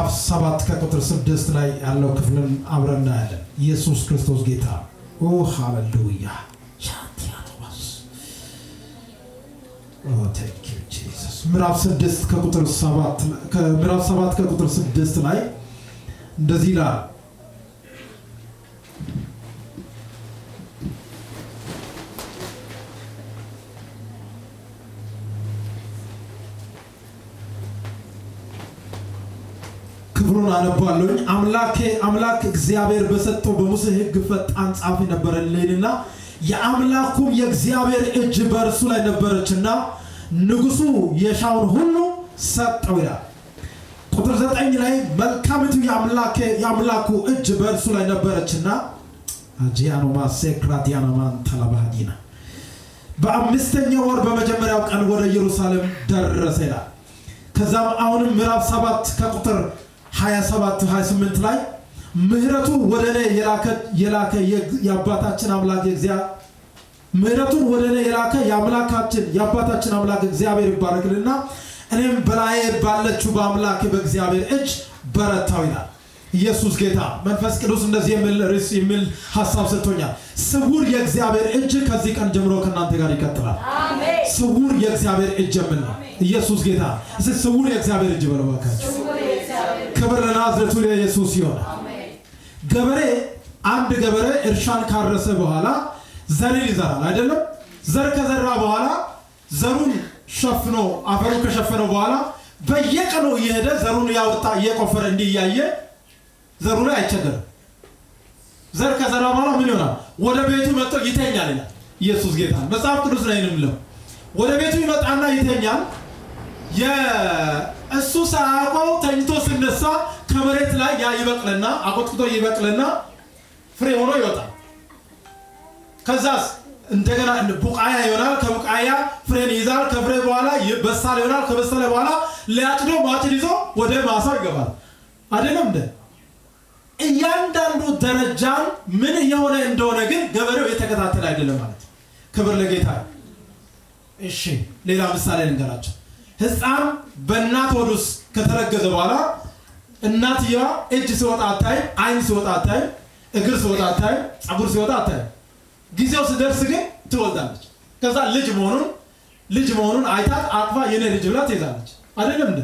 ምዕራፍ 7 ከቁጥር 6 ላይ ያለው ክፍልን አብረን እናያለን። ኢየሱስ ክርስቶስ ጌታ ኦ ሃሌሉያ ቻንቲያኖስ ኦ ታንክ ዩ ጂሰስ ምዕራፍ 6 ከቁጥር 7 ከምዕራፍ 7 ከቁጥር 6 ላይ እንደዚህ ይላል ክብሩን አነባለሁ አምላክ እግዚአብሔር በሰጠው በሙሴ ሕግ ፈጣን ጻፊ ነበረልኝና የአምላኩም የእግዚአብሔር እጅ በእርሱ ላይ ነበረችና ንጉሱ የሻውን ሁሉ ሰጠው ይላል። ቁጥር 9 ላይ መልካምቱ የአምላኩ እጅ በእርሱ ላይ ነበረችና አጂያኖ ማሴክራቲያና ማንተላባዲና በአምስተኛው ወር በመጀመሪያው ቀን ወደ ኢየሩሳሌም ደረሰ ይላል። ከዛም አሁንም ምዕራፍ 7 ከቁጥር 27-28 ላይ ምህረቱ ወደኔ የላከ የአባታችን አምላክ ምህረቱን ወደኔ የላከ የአባታችን አምላክ እግዚአብሔር ይባረክልና እኔም በላይ ባለችው በአምላክ በእግዚአብሔር እጅ በረታው ይላል። ኢየሱስ ጌታ መንፈስ ቅዱስ እንደዚህ የሚል ሐሳብ ሰጥቶኛል። ስውር የእግዚአብሔር እጅ ከዚህ ቀን ጀምሮ ከናንተ ጋር ይቀጥላል። አሜን። ስውር የእግዚአብሔር እጅ ጀምሮ ኢየሱስ ጌታ ስውር የእግዚአብሔር እጅ በለዋካችሁ ክብር ለናዝሬቱ ለኢየሱስ ይሁን። አሜን። አንድ ገበሬ እርሻን ካረሰ በኋላ ዘርን ይዘራል አይደለም? ዘር ከዘራ በኋላ ዘሩን ሸፍኖ አፈሩን ከሸፈነ በኋላ በየቀኑ እየሄደ ዘሩን ያወጣ እየቆፈረ እንዲያየ ዘሩ ላይ አይቸገርም። ዘር ከዘራ በኋላ ምን ይሆናል? ወደ ቤቱ መጥቶ ይተኛል ይላል። ኢየሱስ ጌታ መጽሐፍ ቅዱስ ላይ ነው። ወደ ቤቱ ይመጣና ይተኛል። እሱ ሳያውቀው ተኝቶ ሲነሳ ከመሬት ላይ ያ ይበቅልና አቆጥቁጦ ይበቅልና ፍሬ ሆኖ ይወጣል። ከዛስ እንደገና ቡቃያ ይሆናል። ከቡቃያ ፍሬን ይዛል። ከፍሬ በኋላ በሳል ይሆናል። ከበሰለ በኋላ ሊያጭዶ ማጭድ ይዞ ወደ ማሳው ይገባል። አይደለም እንደ እያንዳንዱ ደረጃን ምን የሆነ እንደሆነ ግን ገበሬው የተከታተለ አይደለም ማለት። ክብር ለጌታ። እሺ ሌላ ምሳሌ ልንገራችሁ። ሕፃን በእናት ሆድ ውስጥ ከተረገዘ በኋላ እናትየዋ እጅ ሲወጣ አታይ፣ አይን ሲወጣ አታይ፣ እግር ሲወጣ አታይ፣ ጸጉር ሲወጣ አታይ። ጊዜው ሲደርስ ግን ትወልዳለች። ከዛ ልጅ መሆኑን አይታት አቅፋ የኔ ልጅ ብላ ትይዛለች። አይደለም እንዴ?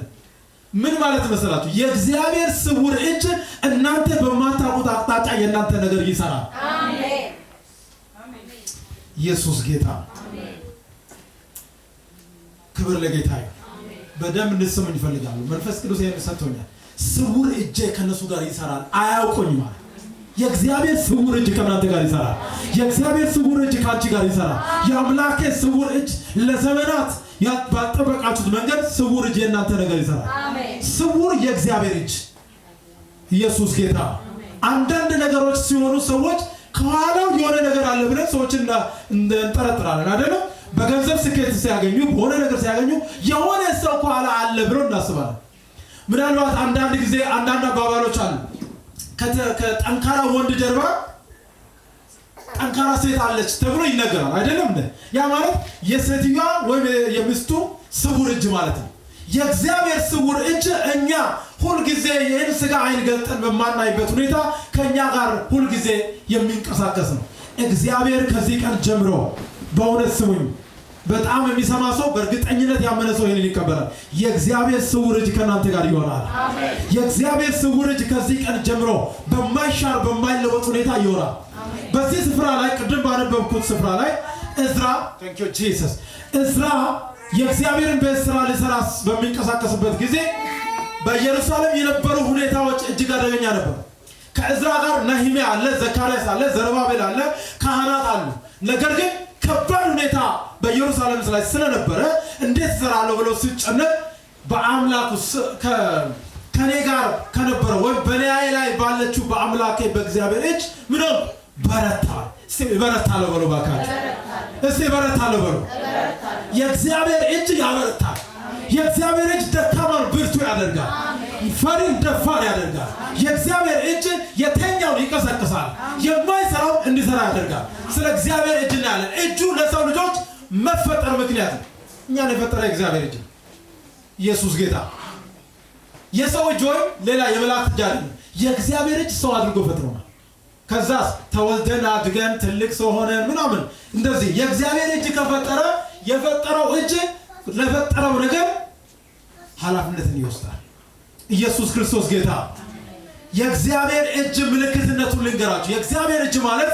ምን ማለት መሰላችሁ? የእግዚአብሔር ስውር እጅ እናንተ በማታውቁት አቅጣጫ የእናንተ ነገር ይሰራል። አሜን። ኢየሱስ ጌታ። አሜን። ክብር ለጌታ ይሁን። በደንብ እንድትሰሙኝ ይፈልጋሉ። መንፈስ ቅዱስ ሰጥቶኛል። ስውር እጅ ከነሱ ጋር ይሰራል። አያውቁኝ ማለት የእግዚአብሔር ስውር እጅ ከእናንተ ጋር ይሰራል። የእግዚአብሔር ስውር እጅ ካንቺ ጋር ይሰራል። የአምላኬ ስውር እጅ ለዘመናት ባጠበቃችሁት መንገድ ስውር እጅ የእናንተ ነገር ይሰራል። አሜን። ስውር የእግዚአብሔር እጅ ኢየሱስ ጌታ። አንዳንድ ነገሮች ሲሆኑ ሰዎች ከኋላው የሆነ ነገር አለ ብለን ሰዎችን እንጠረጥራለን አይደለም? በገንዘብ ስኬት ሲያገኙ በሆነ ነገር ሲያገኙ የሆነ ሰው ከኋላ አለ ብሎ እናስባለን። ምናልባት አንዳንድ ጊዜ አንዳንድ አባባሎች አሉ። ከጠንካራ ወንድ ጀርባ ጠንካራ ሴት አለች ተብሎ ይነገራል አይደለም እንዴ? ያ ማለት የሴትዮዋ ወይም የሚስቱ ስውር እጅ ማለት ነው። የእግዚአብሔር ስውር እጅ እኛ ሁል ጊዜ ይህን ስጋ አይን ገልጠን በማናይበት ሁኔታ ከኛ ጋር ሁል ጊዜ የሚንቀሳቀስ ነው። እግዚአብሔር ከዚህ ቀን ጀምሮ በእውነት ስሙኝ፣ በጣም የሚሰማ ሰው በእርግጠኝነት ያመነ ሰው ይሄንን ይቀበላል። የእግዚአብሔር ስውር እጅ ከናንተ ጋር ይሆናል። አሜን። የእግዚአብሔር ስውር እጅ ከዚህ ቀን ጀምሮ በማይሻር በማይለወጥ ሁኔታ ይሆናል። በዚህ ስፍራ ላይ ቅድም ባነበብኩት ስፍራ ላይ እዝራ thank you Jesus እዝራ የእግዚአብሔርን ቤት ስራ ሊሰራ በሚንቀሳቀስበት ጊዜ በኢየሩሳሌም የነበሩ ሁኔታዎች እጅግ አደገኛ ነበሩ። ከእዝራ ጋር ነህምያ አለ፣ ዘካርያስ አለ፣ ዘሩባቤል አለ፣ ካህናት አሉ። ነገር ግን ከባድ ሁኔታ በኢየሩሳሌም ላይ ስለነበረ እንዴት እሰራለሁ ብሎ ሲጨነቅ በአምላኩ ከኔ ጋር ከነበረው ወይ በላዬ ላይ ባለችው በአምላኬ በእግዚአብሔር እጅ ምን በረታል። እስቲ በረታለሁ በሉ ባካችሁ። እስቲ በረታለሁ በሉ። የእግዚአብሔር እጅ ያበረታል። የእግዚአብሔር እጅ ደካማን ብርቱ ያደርጋል። ፈሪን ደፋር ያደርጋል። የእግዚአብሔር እጅ የተኛውን ይቀሰቅሳል፣ የማይሰራው እንዲሰራ ያደርጋል። ስለ እግዚአብሔር እጅ እናያለን። እጁ ለሰው ልጆች መፈጠር ምክንያት ነው። እኛን የፈጠረ እግዚአብሔር እጅ ኢየሱስ ጌታ የሰው እጅ ወይ ሌላ የመላእክት እጅ አይደለም የእግዚአብሔር እጅ ሰው አድርጎ ፈጥሮናል ከዛስ ተወልደን አድገን ትልቅ ሰው ሆነን ምናምን እንደዚህ የእግዚአብሔር እጅ ከፈጠረ የፈጠረው እጅ ለፈጠረው ነገር ኃላፊነትን ይወስዳል ኢየሱስ ክርስቶስ ጌታ የእግዚአብሔር እጅ ምልክትነቱን ልንገራችሁ የእግዚአብሔር እጅ ማለት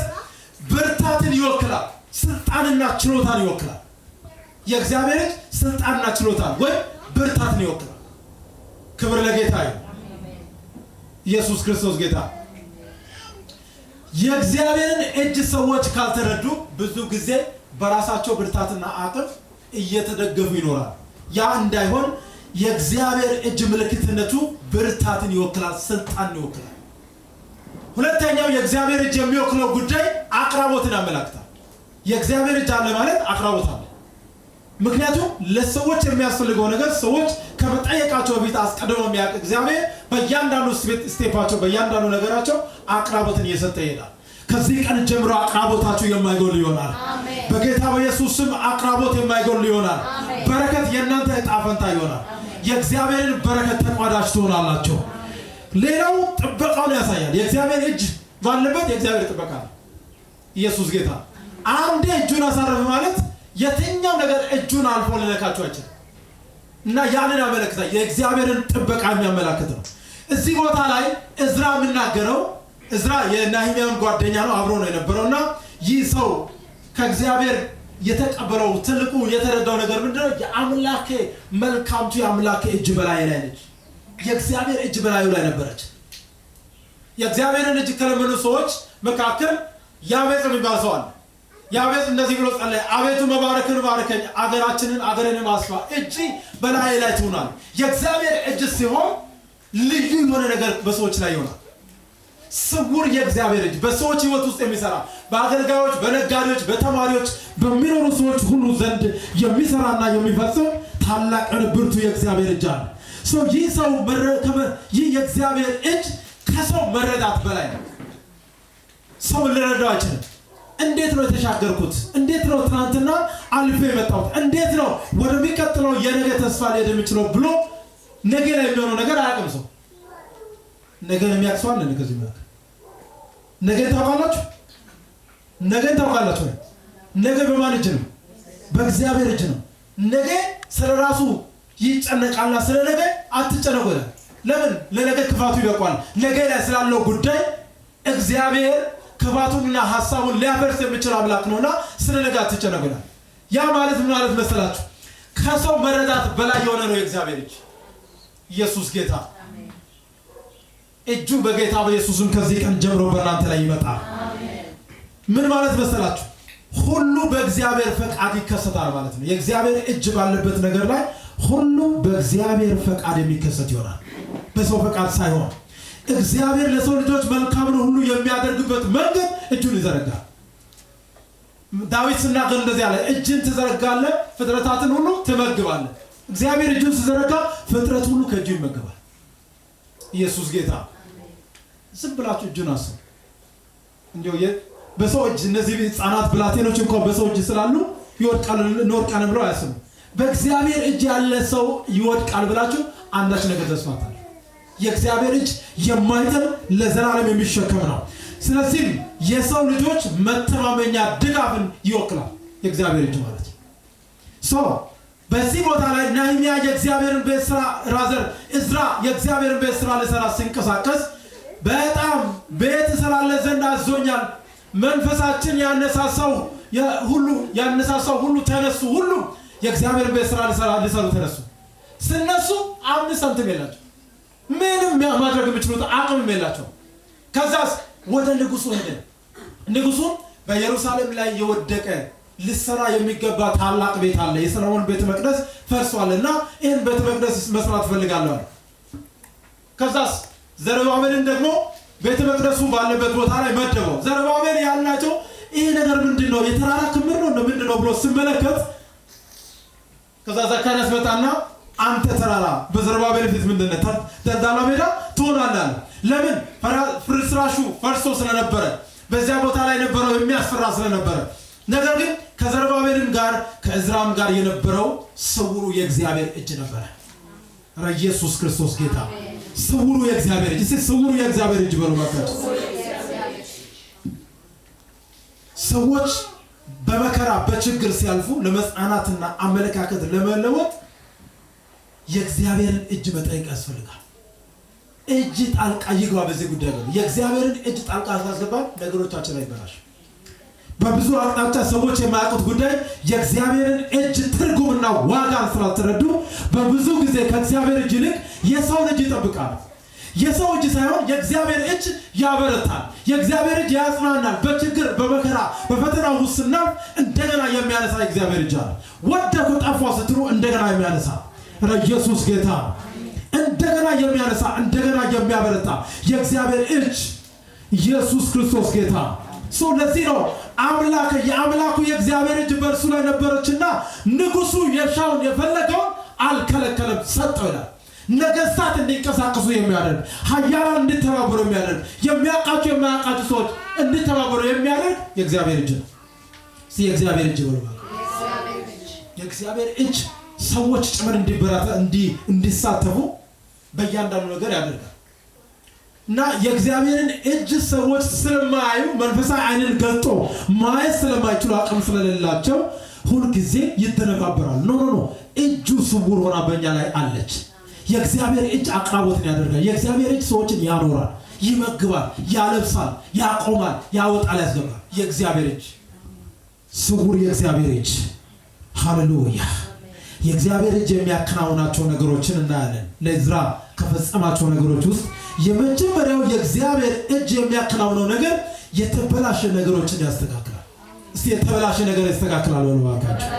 ብርታትን ይወክላል ስልጣንና ችሎታን ይወክላል የእግዚአብሔር እጅ ስልጣንና ችሎታን ወይ ብርታትን ይወክላል ክብር ለጌታ ይሁን ኢየሱስ ክርስቶስ ጌታ የእግዚአብሔርን እጅ ሰዎች ካልተረዱ ብዙ ጊዜ በራሳቸው ብርታትና አቅም እየተደገፉ ይኖራል ያ እንዳይሆን የእግዚአብሔር እጅ ምልክትነቱ ብርታትን ይወክላል ስልጣንን ይወክላል ሁለተኛው የእግዚአብሔር እጅ የሚወክለው ጉዳይ አቅራቦትን ያመለክታል የእግዚአብሔር እጅ አለ ማለት አቅራቦት አለ ምክንያቱም ለሰዎች የሚያስፈልገው ነገር ሰዎች ከመጠየቃቸው በፊት አስቀድሞ የሚያውቅ እግዚአብሔር በእያንዳንዱ ስቴፓቸው በእያንዳንዱ ነገራቸው አቅራቦትን እየሰጠ ይሄዳል ከዚህ ቀን ጀምሮ አቅራቦታችሁ የማይጎል ይሆናል በጌታ በኢየሱስ ስም አቅራቦት የማይጎል ይሆናል በረከት የእናንተ ዕጣ ፈንታ ይሆናል የእግዚአብሔርን በረከት ተቋዳሽ ትሆናላችሁ ሌላው ጥበቃውን ያሳያል የእግዚአብሔር እጅ ባለበት የእግዚአብሔር ጥበቃ ነው ኢየሱስ ጌታ አንዴ እጁን አሳረፈ ማለት የትኛው ነገር እጁን አልፎ ሊነካቸው አይችልም እና ያንን ያመለክታል የእግዚአብሔርን ጥበቃ የሚያመለክት ነው እዚህ ቦታ ላይ እዝራ የሚናገረው እዝራ የናህሚያም ጓደኛ ነው አብሮ ነው የነበረውና ይህ ሰው ከእግዚአብሔር የተቀበለው ትልቁ የተረዳው ነገር ምንድነው የአምላኬ መልካምቱ የአምላኬ እጅ በላይ ላይ ነች የእግዚአብሔር እጅ በላዩ ላይ ነበረች የእግዚአብሔርን እጅ ከለመኑ ሰዎች መካከል ያቤጽ የሚባል ሰው አለ ያቤጽ እንደዚህ ብሎ ጸለየ አቤቱ መባረክን ባርከኝ አገራችንን አገሬን ማስፋ እጅ በላይ ላይ ትሆናል የእግዚአብሔር እጅ ሲሆን ልዩ የሆነ ነገር በሰዎች ላይ ይሆናል ስውር የእግዚአብሔር እጅ በሰዎች ህይወት ውስጥ የሚሰራ በአገልጋዮች በነጋዴዎች በተማሪዎች በሚኖሩ ሰዎች ሁሉ ዘንድ የሚሰራና የሚፈጽም ታላቅ ብርቱ የእግዚአብሔር እጅ አለ ይህ ሰው ይህ የእግዚአብሔር እጅ ከሰው መረዳት በላይ ነው ሰው ሊረዳው አይችልም እንዴት ነው የተሻገርኩት እንዴት ነው ትናንትና አልፌ የመጣሁት እንዴት ነው ወደሚቀጥለው የነገ ተስፋ ሊሄድ የሚችለው ብሎ ነገ ላይ የሚሆነው ነገር አያውቅም ሰው ነገን የሚያክሰው አለ ነገ ዝም ነገን ታውቃላችሁ ነገ በማን እጅ ነው በእግዚአብሔር እጅ ነው ነገ ስለራሱ ይጨነቃልና ስለ ነገ አትጨነቁ ለምን ለነገ ክፋቱ ይበቃል ነገ ላይ ስላለው ጉዳይ እግዚአብሔር ክፋቱንና ሐሳቡን ሊያፈርስ የሚችል አምላክ ነውና ስለ ነገ አትጨነቁ ያ ማለት ምን ማለት መሰላችሁ ከሰው መረዳት በላይ የሆነ ነው የእግዚአብሔር እጅ ኢየሱስ ጌታ እጁ በጌታ በኢየሱስም ከዚህ ቀን ጀምሮ በእናንተ ላይ ይመጣል ምን ማለት መሰላችሁ ሁሉ በእግዚአብሔር ፈቃድ ይከሰታል ማለት ነው የእግዚአብሔር እጅ ባለበት ነገር ላይ ሁሉ በእግዚአብሔር ፈቃድ የሚከሰት ይሆናል በሰው ፈቃድ ሳይሆን እግዚአብሔር ለሰው ልጆች መልካም ነው ሁሉ የሚያደርግበት መንገድ እጁን ይዘረጋል ዳዊት ሲናገር እንደዚህ ያለ እጅን ትዘረጋለህ ፍጥረታትን ሁሉ ትመግባለህ እግዚአብሔር እጁን ሲዘረጋ ፍጥረት ሁሉ ከእጁ ይመገባል ኢየሱስ ጌታ ዝም ብላችሁ እጁን አስቡ እንዴው በሰው እጅ እነዚህ ህፃናት ብላቴኖች እንኳን በሰው እጅ ስላሉ ይወድቃል እንወድቃለን ብለው አያስቡ በእግዚአብሔር እጅ ያለ ሰው ይወድቃል ብላችሁ አንዳች ነገር ተስፋታል የእግዚአብሔር እጅ የማይተም ለዘላለም የሚሸከም ነው ስለዚህ የሰው ልጆች መተማመኛ ድጋፍን ይወክላል የእግዚአብሔር እጅ ማለት በዚህ ቦታ ላይ ናህሚያ የእግዚአብሔርን ቤት ስራ እዝራ የእግዚአብሔርን ቤት ስራ ለሰራ ሲንቀሳቀስ በጣም ቤት ስራለ ዘንድ አዞኛል መንፈሳችን ያነሳሳው ሁሉ ተነሱ ሁሉ የእግዚአብሔርን ቤት ስራ ለሰሩ ተነሱ ስነሱ 5 ሳንቲም የላቸው ምንም ማድረግ የሚችሉት አቅም የላቸው ከዛስ ወደ ንጉሱ ሄደ ንጉሱ በኢየሩሳሌም ላይ የወደቀ ልሰራ የሚገባ ታላቅ ቤት አለ የሰሎሞን ቤተ መቅደስ ፈርሷልና ይሄን ቤተ መቅደስ መስራት ፈልጋለሁ ከዛስ ዘሩባቤልን ደግሞ ቤተ መቅደሱ ባለበት ቦታ ላይ መደበው ዘሩባቤል ያላቸው ይሄ ነገር ምንድነው የተራራ ክምር ነው ምንድነው ብሎ ሲመለከት ከዛ ዘካርያስ መጣና አንተ ተራራ በዘሩባቤል ፊት ምንድነው ተዳላ ሜዳ ትሆናለህ ለምን ፍርስራሹ ፈርሶ ስለነበረ በዚያ ቦታ ላይ ነበረው የሚያስፈራ ስለነበረ ነገር ግን ከዘሩባቤልም ጋር ከእዝራም ጋር የነበረው ስውሩ የእግዚአብሔር እጅ ነበር ኢየሱስ ክርስቶስ ጌታ ስውሩ የእግዚአብሔር እጅ ስውሩ የእግዚአብሔር እጅ በሉባታችሁ ሰዎች በመከራ በችግር ሲያልፉ ለመጽናናትና አመለካከት ለመለወጥ የእግዚአብሔርን እጅ መጠየቅ ያስፈልጋል እጅ ጣልቃ ይግባ በዚህ ጉዳይ ነው የእግዚአብሔርን እጅ ጣልቃ ካስገባ ነገሮቻችን አይበላሽ በብዙ አቅጣጫ ሰዎች የማያውቁት ጉዳይ የእግዚአብሔርን እጅ ትርጉምና ዋጋ ስላልተረዱ በብዙ ጊዜ ከእግዚአብሔር እጅ ይልቅ የሰው እጅ ይጠብቃል የሰው እጅ ሳይሆን የእግዚአብሔር እጅ ያበረታል የእግዚአብሔር እጅ ያጽናናል በችግር በመከራ በፈተና ውስጥና እንደገና የሚያነሳ የእግዚአብሔር እጅ አለ ወደቁ ጠፋ ስትሉ እንደገና የሚያነሳ ኢየሱስ ጌታ እንደገና የሚያነሳ እንደገና የሚያበረታ የእግዚአብሔር እጅ ኢየሱስ ክርስቶስ ጌታ ለዚህ ነው የአምላኩ የእግዚአብሔር እጅ በእርሱ ላይ ነበረችና ንጉሱ የሻውን የፈለገውን አልከለከለም ሰጠው ይላል ነገስታት እንዲንቀሳቀሱ የሚያደርግ ኃያላን እንዲተባበሩ የሚያደርግ የሚያውቃቸው የማያውቃቸው ሰዎች እንዲተባበሩ የሚያደርግ የእግዚአብሔር እጅ ነው የእግዚአብሔር እጅ ብሎ የእግዚአብሔር እጅ ሰዎች ጭምር እንዲሳተፉ በእያንዳንዱ ነገር ያደርጋል እና የእግዚአብሔርን እጅ ሰዎች ስለማያዩ መንፈሳዊ አይንን ገልጦ ማየት ስለማይችሉ አቅም ስለሌላቸው ሁሉ ጊዜ ይተነባበራል ኖ እጁ ስውር ሆና በእኛ ላይ አለች የእግዚአብሔር እጅ አቅራቦትን ያደርጋል የእግዚአብሔር እጅ ሰዎችን ያኖራል ይመግባል ያለብሳል ያቆማል ያወጣል ያስገባል የእግዚአብሔር እጅ ስውር የእግዚአብሔር እጅ ሃሌሉያ የእግዚአብሔር እጅ የሚያከናውናቸው ነገሮችን እናያለን ለዕዝራ ከፈጸማቸው ነገሮች ውስጥ የመጀመሪያው የእግዚአብሔር እጅ የሚያከናውነው ነገር የተበላሸ ነገሮችን ያስተካክላል እስቲ የተበላሸ ነገር ያስተካክላል ወልዋካችሁ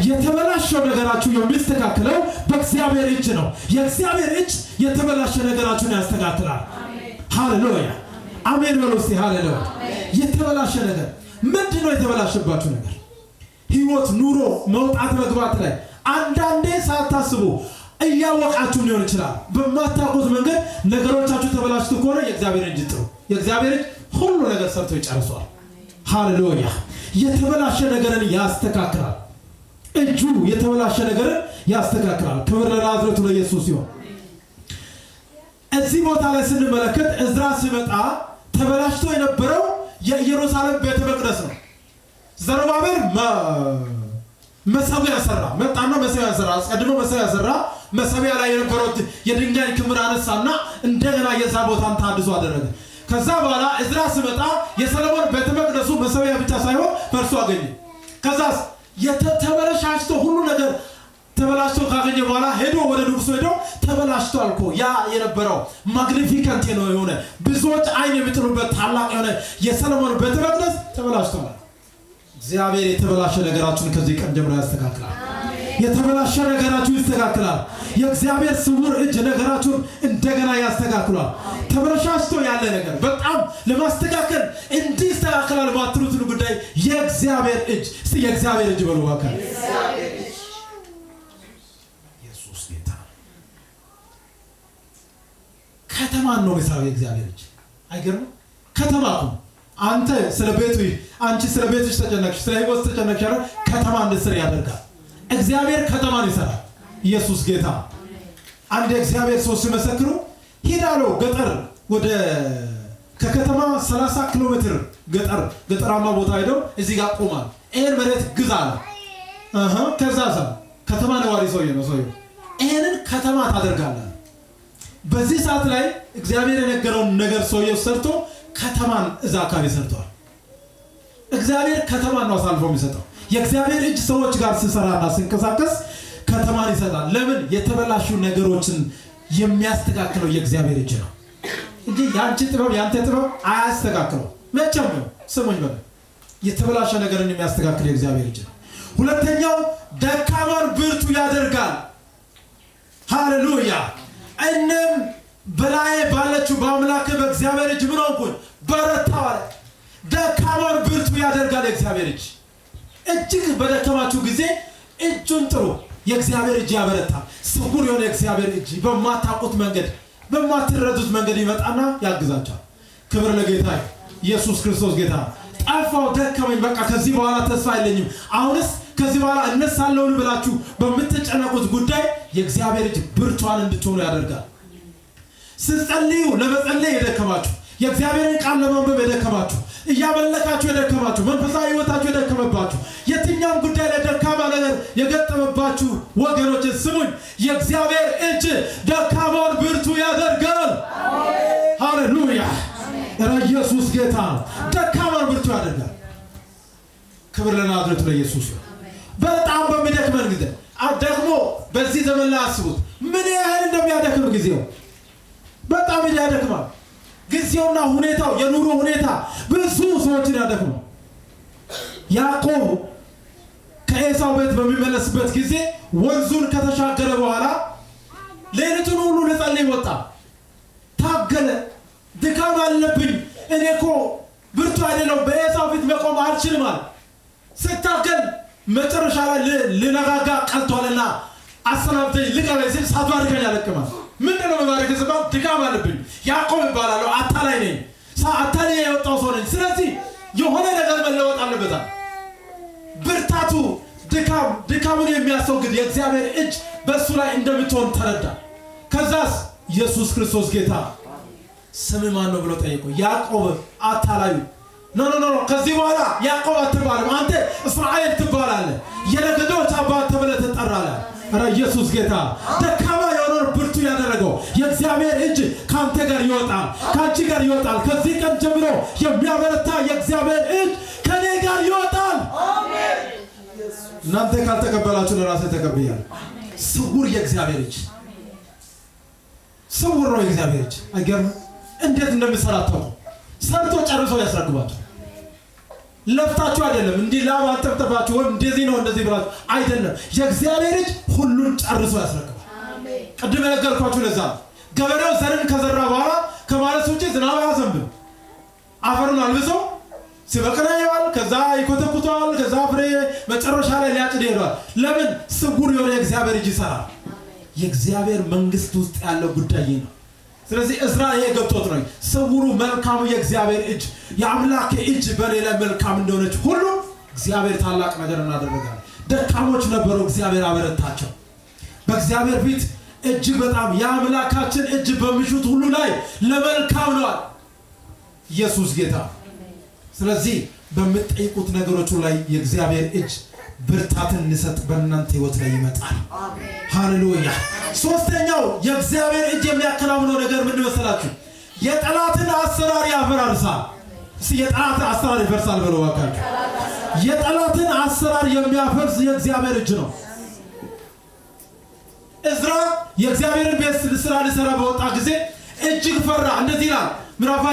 የተበላሸው ነገራችሁ የሚስተካከለው በእግዚአብሔር እጅ ነው የእግዚአብሔር እጅ የተበላሸ ነገራችሁን ያስተካክላል ሃሌሉያ አሜን በሉ እስቲ ሃሌሉያ የተበላሸ ነገር ምንድነው የተበላሸባችሁ ነገር ህይወት ኑሮ መውጣት መግባት ላይ አንዳንዴ ሳታስቡ እያወቃችሁ ሊሆን ይችላል በማታውቁት መንገድ ነገሮቻችሁ ተበላሽቶ ከሆነ የእግዚአብሔር እጅ ጥሩ የእግዚአብሔር እጅ ሁሉ ነገር ሰርቶ ይጨርሳል ሃሌሉያ የተበላሸ ነገርን ያስተካክላል እጁ የተበላሸ ነገርን ያስተካክላል ክብር ለናዝሬቱ ለኢየሱስ ይሁን እዚህ ቦታ ላይ ስንመለከት ዕዝራ ሲመጣ ተበላሽቶ የነበረው የኢየሩሳሌም ቤተ መቅደስ ነው ዘሩባቤል መሰዊያ ሰራ መጣና መሰዊያ ሰራ አስቀድሞ መሰዊያ ሰራ መሰዊያ ላይ የነበረው የድንጋይ ክምር አነሳና እንደገና የዛ ቦታን ታድሶ አደረገ ከዛ በኋላ ዕዝራ ሲመጣ የሰሎሞን ቤተ መቅደሱ መሰዊያ ብቻ ሳይሆን ፈርሶ አገኘ ከዛስ የተበላሽቶ ሁሉ ነገር ተበላሽቶ ካገኘ በኋላ ሄዶ ወደ ንጉሱ ሄዶ ተበላሽቷል እኮ ያ የነበረው ማግኒፊካንት ነው የሆነ ብዙዎች አይን የሚጥሉበት ታላቅ የሆነ የሰሎሞን ቤተ መቅደስ ተበላሽቷል እግዚአብሔር የተበላሸ ነገራችሁን ከዚህ ቀን ጀምሮ ያስተካክላል የተበላሸ ነገራችሁን ያስተካክላል የእግዚአብሔር ስውር እጅ ነገራችሁን እንደገና ያስተካክላል ተበላሽቶ ያለ ነገር በጣም ለማስተካከል እንዲስተካከላል ባትሉት ጉዳይ የእግዚአብሔር እጅ የእግዚአብሔር እጅ በሉዋካ ኢየሱስ ጌታ ከተማን ነው መሳው የእግዚአብሔር እጅ አይገርም ከተማኩ አንተ አንቺ ስለ ቤትሽ ተጨነቅሽ ስለ ህይወት ተጨነቅሽ ከተማ እንድትሰሪ ያደርጋል እግዚአብሔር ከተማን ይሰራል ኢየሱስ ጌታ አንድ እግዚአብሔር ሰው ሲመሰክሩ ሄዳለው ገጠር ወደ ከከተማ 30 ኪሎ ሜትር ገጠራማ ቦታ ሄደው እዚህ ጋር ቆማል ይሄን መሬት ግዛለ ከዛዛ ከተማ ነዋሪ ሰውዬ ነው ይሄንን ከተማ ታደርጋለህ በዚህ ሰዓት ላይ እግዚአብሔር የነገረውን ነገር ሰውዬው ሰርቶ ከተማን እዛ አካባቢ ሰርቷል እግዚአብሔር ከተማን ነው አሳልፎ የሚሰጠው የእግዚአብሔር እጅ ሰዎች ጋር ሲሰራና ሲንቀሳቀስ ከተማን ይሰጣል ለምን የተበላሹ ነገሮችን የሚያስተካክለው የእግዚአብሔር እጅ ነው እንጂ ያንተ ጥበብ አያስተካክለው መቼም ነው ስሙኝ በለ የተበላሸ ነገርን የሚያስተካክለው የእግዚአብሔር እጅ ነው ሁለተኛው ደካማን ብርቱ ያደርጋል ሃሌሉያ እነም በላይ ባለችው በአምላክ በእግዚአብሔር እጅ ምን ሆንኩኝ በረታዋል ደካማን ብርቱ ያደርጋል የእግዚአብሔር እጅ እጅግ በደከማችሁ ጊዜ እጁን ጥሩ የእግዚአብሔር እጅ ያበረታል ስውር የሆነ የእግዚአብሔር እጅ በማታውቁት መንገድ በማትረዱት መንገድ ይመጣና ያግዛችኋል ክብር ለጌታ ኢየሱስ ክርስቶስ ጌታ ጠፋው ደከመኝ በቃ ከዚህ በኋላ ተስፋ የለኝም አሁንስ ከዚህ በኋላ እነሳለሁ ብላችሁ በመተጨነቁት ጉዳይ የእግዚአብሔር እጅ ብርቷን እንድትሆኑ ያደርጋል። ስትጸልዩ ለመጸለይ የደከማችሁ የእግዚአብሔርን ቃል ለማንበብ የደከማችሁ እያመለካችሁ የደከማችሁ መንፈሳዊ ሕይወታችሁ የደከመባችሁ የትኛውም ጉዳይ ላይ ደካማ ነገር የገጠመባችሁ ወገኖች ስሙኝ፣ የእግዚአብሔር እጅ ደካማውን ብርቱ ያደርጋል። ሃሌሉያ! ኢየሱስ ጌታ ነው። ደካማውን ብርቱ ያደርጋል። ክብር ለናዝሬቱ ለኢየሱስ። በጣም በሚደክመን ጊዜ ደግሞ በዚህ ዘመን ላይ አስቡት ምን ያህል እንደሚያደክም ጊዜው በጣም ያደክማል። ጊዜውና ሁኔታው የኑሮ ሁኔታ ብዙ ሰዎችን ያደክማል። ያዕቆብ ከኤሳው ቤት በሚመለስበት ጊዜ ወንዙን ከተሻገረ በኋላ ሌሊቱን ሁሉ ለጸለይ ወጣ። ታገለ። ድካም አለብኝ እኔ እኮ ብርቱ አይደለም በኤሳው ፊት መቆም አልችልም አለ። ስታገል መጨረሻ ላይ ልነጋጋ ቀልቷልና አሰናብተኝ ልቀበል ሲል ሳትባርከኝ ያለቅማል። ምንድነው መባረክ ዝባል? ድካም አለብኝ። ያዕቆብ ይባላለሁ፣ አታላይ ነኝ፣ አታላይ የወጣው ሰው ነኝ። ስለዚህ የሆነ ነገር መለወጥ አለበት። ብርታቱ ድካሙን የሚያስወግድ የእግዚአብሔር እጅ በእሱ ላይ እንደምትሆን ተረዳ። ከዛስ ኢየሱስ ክርስቶስ ጌታ ስም ማን ነው ብሎ ጠየቀው። ያዕቆብ አታላዩ ኖ ከዚህ በኋላ ያዕቆብ አትባልም፣ አንተ እስራኤል ትባላለህ፣ የነገዶች አባት ተብለህ ትጠራለህ። ኧረ ኢየሱስ ጌታ ደካማ የሆነውን ብርቱ ያደረገው የእግዚአብሔር እጅ ካንተ ጋር ይወጣል፣ ካንቺ ጋር ይወጣል። ከዚህ ቀን ጀምሮ የሚያበረታ የእግዚአብሔር እጅ ከኔ ጋር ይወጣል። አሜን። እናንተ ካልተቀበላችሁ ለራሴ ተቀበያለሁ። ስውር የእግዚአብሔር እጅ ስውር ነው። የእግዚአብሔር እጅ አይገርም? እንዴት እንደሚሰራ ታውቁ። ሰርቶ ጨርሶ ያስረክባችሁ። ለፍታችሁ አይደለም እንዲህ ላብ አጥብጥባችሁ ወይ እንደዚህ ነው እንደዚህ ብላችሁ አይደለም። የእግዚአብሔር እጅ ሁሉን ጨርሶ ያስረክባል። አሜን። ቅድም ነገርኳችሁ። ለዛ ገበሬው ዘርን ከዘራ በኋላ ከማለስ ውጪ ዝናብ አያዘንብም። አፈሩን አልብሶ ሲበቅል ያያል፣ ከዛ ይኮተኩታል፣ ከዛ ፍሬ መጨረሻ ላይ ሊያጭድ ይሄዳል። ለምን? ስውር የሆነ የእግዚአብሔር እጅ ይሰራል። የእግዚአብሔር መንግስት ውስጥ ያለው ጉዳይ ነው። ስለዚህ እስራኤል ገብቶት ነው ስውሩ መልካሙ የእግዚአብሔር እጅ የአምላክ እጅ በሌላ መልካም እንደሆነች ሁሉ እግዚአብሔር ታላቅ ነገር እናደረጋል። ደካሞች ነበሩ፣ እግዚአብሔር አበረታቸው። በእግዚአብሔር ፊት እጅግ በጣም የአምላካችን እጅ በሚሹት ሁሉ ላይ ለመልካም ነው ኢየሱስ ጌታ። ስለዚህ በምትጠይቁት ነገሮች ላይ የእግዚአብሔር እጅ ብርታትን እንሰጥ በእናንተ ህይወት ላይ ይመጣል። አሜን ሃሌሉያ። ሶስተኛው የእግዚአብሔር እጅ የሚያከናውነው ነገር ምን መሰላችሁ? የጠላትን አሰራር ያፈራርሳል። እስቲ የጠላትን አሰራር ይፈርሳል ብለው ዋካችሁ። የጠላትን አሰራር የሚያፈርስ የእግዚአብሔር እጅ ነው። እዝራ የእግዚአብሔርን ቤት ስራ ሊሰራ በወጣ ጊዜ እጅግ ፈራ። እንደዚህ ይላል ምዕራፍ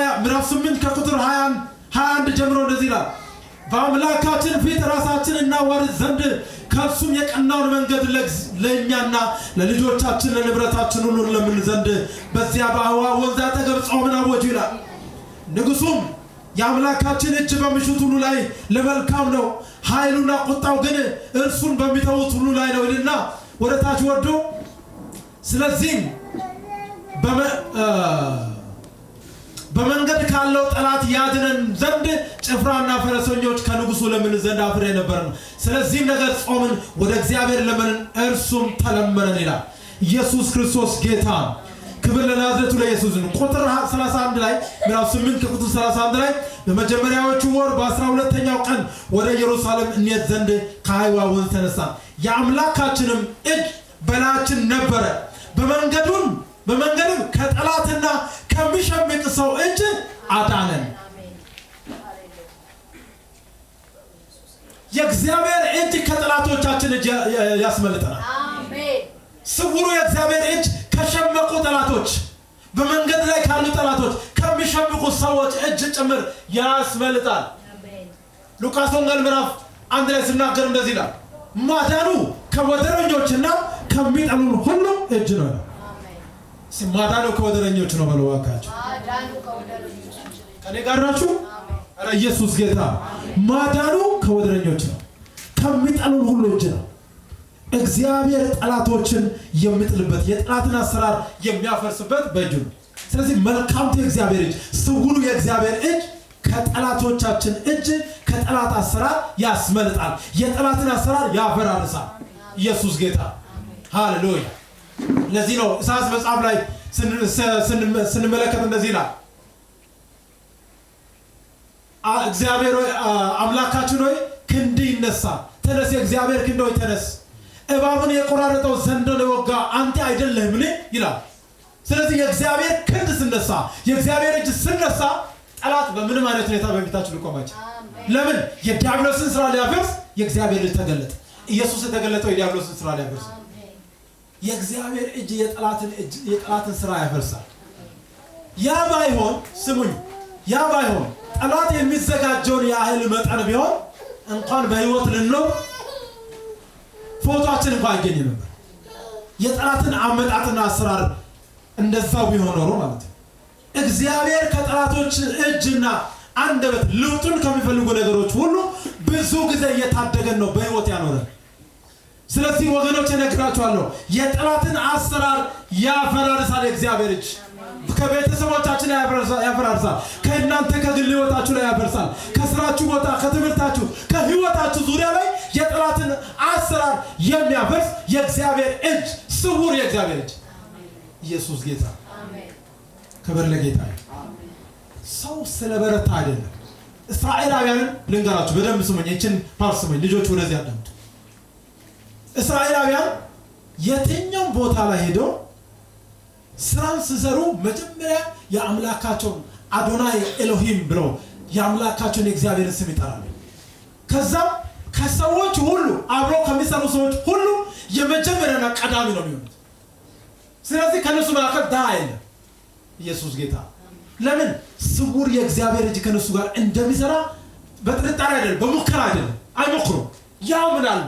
8 ከቁጥር 21 ጀምሮ እንደዚህ ይላል በአምላካችን ፊት ራሳችን እናዋርድ ዘንድ ከእርሱም የቀናውን መንገድ ለእኛና ለልጆቻችን ለንብረታችን ሁሉ ለምን ዘንድ በዚያ በአዋ ወንዝ አጠገብ ጾምን አወጁ ይላል። ንጉሡም የአምላካችን እጅ በሚሹት ሁሉ ላይ ለመልካም ነው፣ ኃይሉና ቁጣው ግን እርሱን በሚተዉት ሁሉ ላይ ነው ይልና ወደ ታች ወርዶ ስለዚህም በመንገድ ካለው ጠላት ያድነን ዘንድ ጭፍራና ፈረሰኞች ከንጉሡ ለምን ዘንድ አፍሬ ነበርን። ስለዚህም ነገር ጾምን፣ ወደ እግዚአብሔር ለመንን፣ እርሱም ተለመነን ይላል። ኢየሱስ ክርስቶስ ጌታ። ክብር ለናዝሬቱ ለኢየሱስ ነው። ቁጥር 31 ላይ ምዕራፍ 8 ከቁጥር 31 ላይ በመጀመሪያዎቹ ወር በ12ኛው ቀን ወደ ኢየሩሳሌም እንሄድ ዘንድ ከአይዋ ወንዝ ተነሳ፣ የአምላካችንም እጅ በላያችን ነበረ፣ በመንገድም ከጠላትና ከሚሸምቅ ሰው እጅ አዳነን። የእግዚአብሔር እጅ ከጠላቶቻችን እጅ ያስመልጠናል። አሜን። ስውሩ የእግዚአብሔር እጅ ከሸመቁ ጠላቶች፣ በመንገድ ላይ ካሉ ጠላቶች፣ ከሚሸምቁ ሰዎች እጅ ጭምር ያስመልጣል። አሜን። ሉቃስ ወንጌል ምዕራፍ 1 ላይ ሲናገር እንደዚህ ይላል፣ ማዳኑ ከወደረኞችና ከሚጠሉን ሁሉ እጅ ነው። ማዳኑ ከወደረኞች ነው በለው ዋካችሁ። ማዳኑ ከወደረኞች ከኔ ጋር ናችሁ? አረ ኢየሱስ ጌታ። ማዳኑ ከወደረኞች ነው፣ ከሚጠሉን ሁሉ እጅ ነው። እግዚአብሔር ጠላቶችን የሚጥልበት የጠላትን አሰራር የሚያፈርስበት በእጁ ነው። ስለዚህ መልካምቱ የእግዚአብሔር እጅ፣ ስውሩ የእግዚአብሔር እጅ ከጠላቶቻችን እጅ ከጠላት አሰራር ያስመልጣል የጠላትን አሰራር ያፈራርሳል ኢየሱስ ጌታ ሃሌሉያ ለዚህ ነው ኢሳይያስ መጽሐፍ ላይ ስንመለከት እንደዚህ ይላል እግዚአብሔር አምላካችን ሆይ ክንድ ይነሳ ተነስ የእግዚአብሔር ክንድ ሆይ ተነስ እባቡን የቆራረጠው ዘንዶን የወጋ አንተ አይደለህምን ይላል ስለዚህ የእግዚአብሔር ክንድ ሲነሳ የእግዚአብሔር እጅ ሲነሳ ጠላት በምንም አይነት ሁኔታ በፊታችን ሊቆማች ለምን የዲያብሎስን ስራ ሊያፈርስ የእግዚአብሔር ልጅ ተገለጠ ኢየሱስ የተገለጠው የዲያብሎስን ስራ ሊያፈርስ የእግዚአብሔር እጅ የጠላትን ስራ ያፈርሳል ያ ባይሆን ስሙኝ ያ ባይሆን ጠላት የሚዘጋጀውን ያህል መጠን ቢሆን እንኳን በህይወት ልንኖር ፎቶአችን እንኳን አይገኝ ነበር የጠላትን አመጣጥና አሰራር እንደዛው ቢሆን ኖሮ ማለት ነው እግዚአብሔር ከጠላቶች እጅና አንደበት ልውጡን ከሚፈልጉ ነገሮች ሁሉ ብዙ ጊዜ እየታደገን ነው በህይወት ያኖረን ስለዚህ ወገኖች እነግራችኋለሁ የጠላትን አሰራር ያፈራርሳል እግዚአብሔር እጅ ከቤተሰቦቻችን ያፈራርሳል ከእናንተ ከግል ህይወታችሁ ላይ ያፈርሳል ከስራችሁ ቦታ ከትምህርታችሁ ከህይወታችሁ ዙሪያ ላይ የጠላትን አሰራር የሚያፈርስ የእግዚአብሔር እጅ ስውር የእግዚአብሔር እጅ ኢየሱስ ጌታ አሜን ክብር ለጌታ ሰው ስለበረታ አይደለም እስራኤላውያን ልንገራችሁ በደንብ ስሙኝ እቺን ፓርት ስሙኝ ልጆች ወደዚህ አዳምጡ እስራኤላውያን የትኛው ቦታ ላይ ሄደው ስራን ሲሰሩ መጀመሪያ የአምላካቸው አዶናይ ኤሎሂም ብለው የአምላካቸውን የእግዚአብሔርን ስም ይጠራሉ ከዛ ከሰዎች ሁሉ አብሮ ከሚሰሩ ሰዎች ሁሉ የመጀመሪያና ቀዳሚ ነው የሚሆኑት ስለዚህ ከነሱ መካከል ዳ አይደለም ኢየሱስ ጌታ ለምን ስውር የእግዚአብሔር እጅ ከነሱ ጋር እንደሚሰራ በጥርጣሬ አይደለም በሙከራ አይደለም አይሞክሩም ያምናሉ